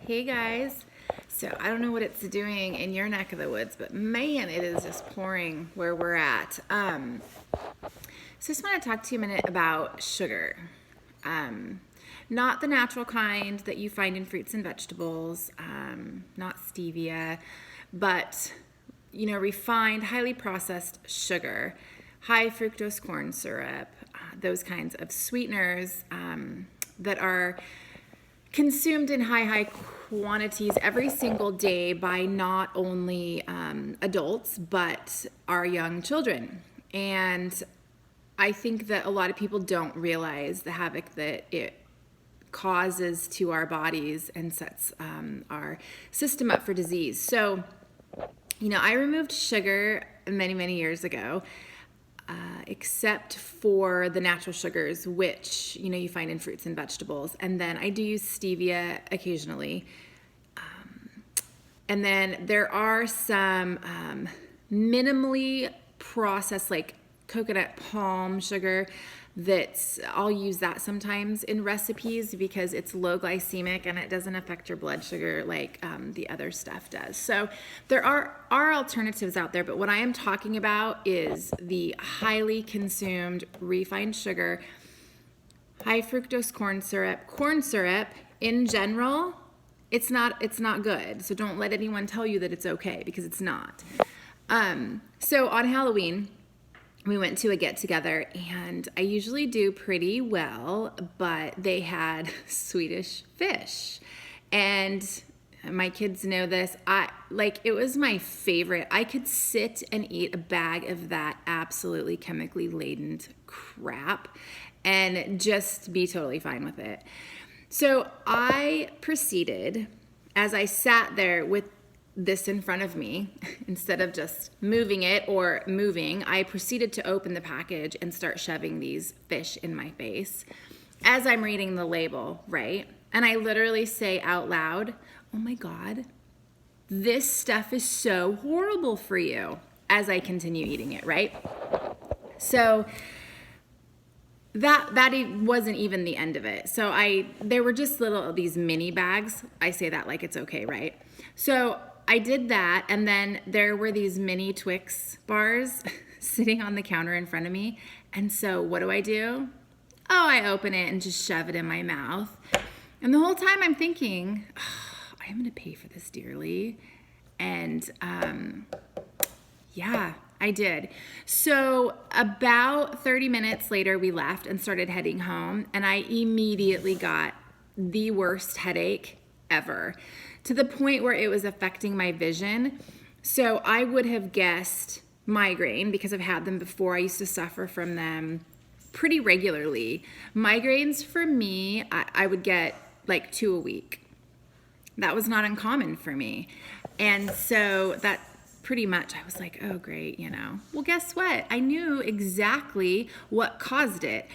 Hey guys. So I don't know what it's doing in your neck of the woods, but man, it is just pouring where we're at. So I just want to talk to you a minute about sugar. Not the natural kind that you find in fruits and vegetables, not stevia, but refined, highly processed sugar, high fructose corn syrup, those kinds of sweeteners that are consumed in high quantities every single day by not only adults but our young children. And I think that a lot of people don't realize the havoc that it causes to our bodies and sets our system up for disease. So, I removed sugar many years ago, except for the natural sugars, which, you find in fruits and vegetables. And then I do use stevia occasionally. And then there are some minimally processed, like coconut palm sugar, I'll use that sometimes in recipes because it's low glycemic and it doesn't affect your blood sugar like the other stuff does. So there are alternatives out there, but what I am talking about is the highly consumed refined sugar, high fructose corn syrup. Corn syrup in general, it's not good. So don't let anyone tell you that it's okay, because it's not. So on Halloween, we went to a get-together, and I usually do pretty well, but they had Swedish fish. And my kids know this. It was my favorite. I could sit and eat a bag of that absolutely chemically laden crap and just be totally fine with it. So I proceeded, as I sat there with this in front of me, instead of just moving it or moving, I proceeded to open the package and start shoving these fish in my face as I'm reading the label, right? And I literally say out loud, "Oh my God, this stuff is so horrible for you," as I continue eating it, right? So that wasn't even the end of it. So there were just these mini bags. I say that like it's okay, right? So I did that, and then there were these mini Twix bars sitting on the counter in front of me. And so what do? Oh, I open it and just shove it in my mouth. And the whole time I'm thinking, oh, I'm going to pay for this dearly. And yeah, I did. So about 30 minutes later, we left and started heading home, and I immediately got the worst headache ever, to the point where it was affecting my vision. So I would have guessed migraine, because I've had them before. I used to suffer from them pretty regularly. Migraines for me, I would get like 2 a week. That was not uncommon for me. And so that pretty much, I was like, oh great, Well, guess what? I knew exactly what caused it.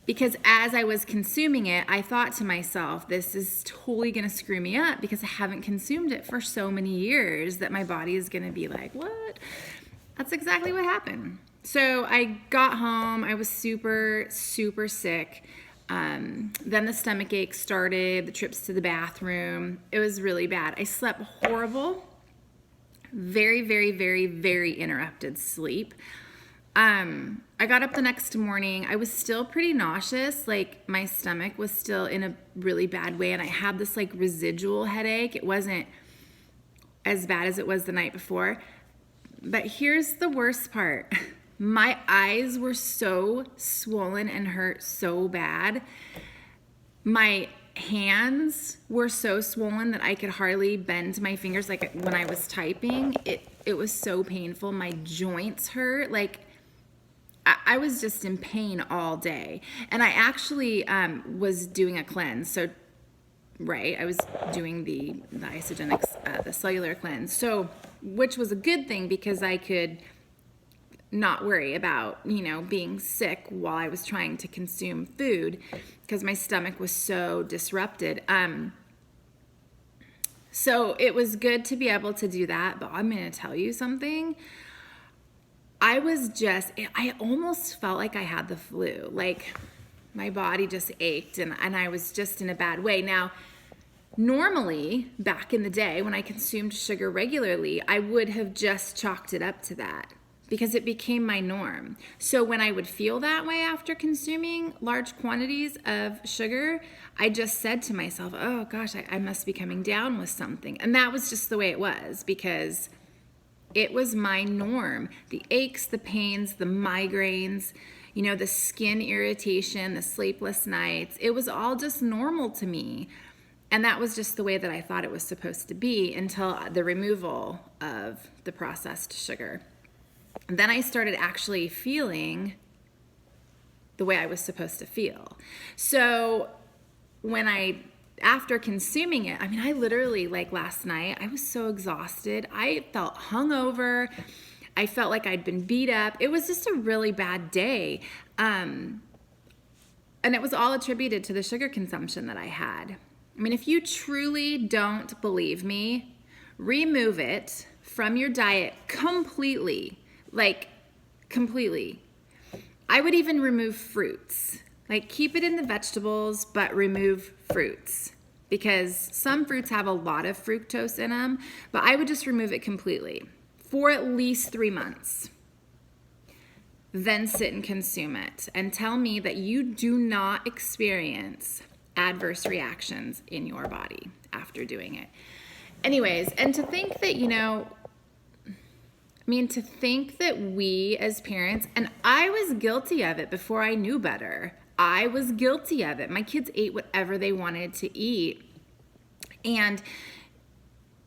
Because as I was consuming it, I thought to myself, this is totally going to screw me up, because I haven't consumed it for so many years that my body is going to be like, what? That's exactly what happened. So I got home. I was super sick. Then the stomach ache started, the trips to the bathroom. It was really bad. I slept horrible. Very interrupted sleep. I got up the next morning. I was still pretty nauseous. Like, my stomach was still in a really bad way, and I had this like residual headache. It wasn't as bad as it was the night before. But here's the worst part. My eyes were so swollen and hurt so bad. My hands were so swollen that I could hardly bend my fingers. Like, when I was typing, it was so painful. My joints hurt. Like, I was just in pain all day. And I actually was doing a cleanse. So, right, I was doing the Isagenix, the cellular cleanse. So, which was a good thing, because I could not worry about, being sick while I was trying to consume food, because my stomach was so disrupted. So it was good to be able to do that. But I'm going to tell you something. I almost felt like I had the flu. Like, my body just ached, and I was just in a bad way. Now, Normally, back in the day when I consumed sugar regularly, I would have just chalked it up to that because it became my norm. So when I would feel that way after consuming large quantities of sugar, I just said to myself, oh gosh, I must be coming down with something. And that was just the way it was because it was my norm. The aches, the pains, the migraines, the skin irritation, the sleepless nights, it was all just normal to me. And that was just the way that I thought it was supposed to be until the removal of the processed sugar. And then I started actually feeling the way I was supposed to feel. So after consuming it, I literally, like last night, I was so exhausted. I felt hungover. I felt like I'd been beat up. It was just a really bad day. And it was all attributed to the sugar consumption that I had. If you truly don't believe me, remove it from your diet completely. Like, completely. I would even remove fruits. Like, keep it in the vegetables, but remove fruits. Because some fruits have a lot of fructose in them, but I would just remove it completely for at least 3 months. Then sit and consume it and tell me that you do not experience adverse reactions in your body after doing it. Anyways, and to think that, to think that we as parents, and I was guilty of it before I knew better. I was guilty of it. My kids ate whatever they wanted to eat. And,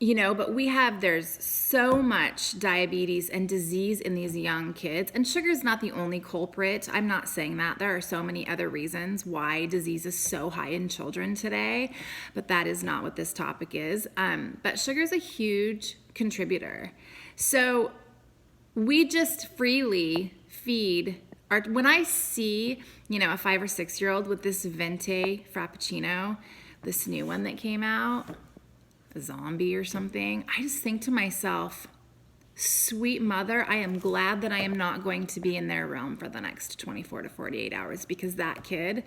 but there's so much diabetes and disease in these young kids. And sugar is not the only culprit. I'm not saying that. There are so many other reasons why disease is so high in children today. But that is not what this topic is. But sugar is a huge contributor. So we just freely feed when I see, a 5 or 6 year old with this Venti Frappuccino, this new one that came out, a zombie or something, I just think to myself, sweet mother, I am glad that I am not going to be in their realm for the next 24 to 48 hours because that kid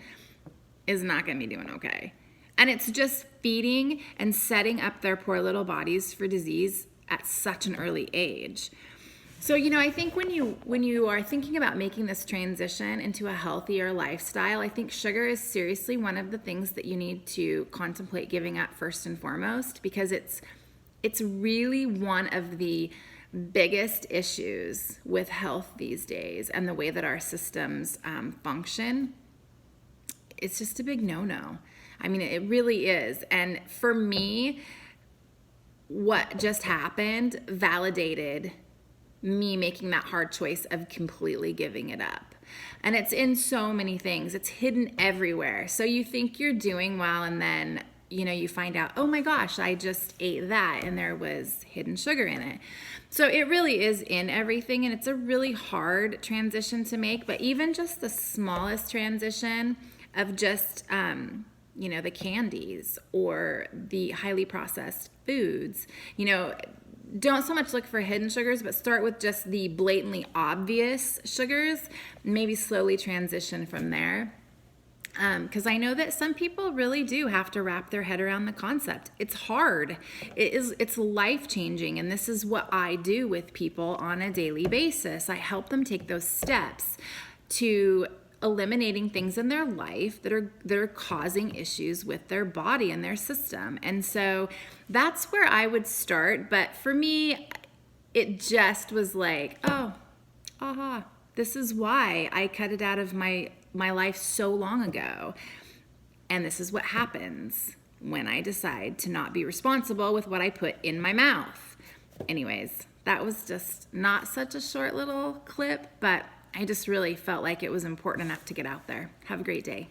is not going to be doing okay. And it's just feeding and setting up their poor little bodies for disease at such an early age. So, I think when you are thinking about making this transition into a healthier lifestyle, I think sugar is seriously one of the things that you need to contemplate giving up first and foremost, because it's really one of the biggest issues with health these days and the way that our systems function. It's just a big no-no. It really is. And for me, what just happened validated me making that hard choice of completely giving it up. And it's in so many things. It's hidden everywhere. So you think you're doing well, and then, you find out, oh my gosh, I just ate that and there was hidden sugar in it. So it really is in everything, and it's a really hard transition to make. But even just the smallest transition of just, the candies or the highly processed foods, don't so much look for hidden sugars, but start with just the blatantly obvious sugars, maybe slowly transition from there. Because I know that some people really do have to wrap their head around the concept. It's hard. It's life-changing, and this is what I do with people on a daily basis. I help them take those steps to eliminating things in their life that are causing issues with their body and their system. And so that's where I would start. But for me, it just was like, oh, aha, this is why I cut it out of my life so long ago. And this is what happens when I decide to not be responsible with what I put in my mouth. Anyways, that was just not such a short little clip, but I just really felt like it was important enough to get out there. Have a great day.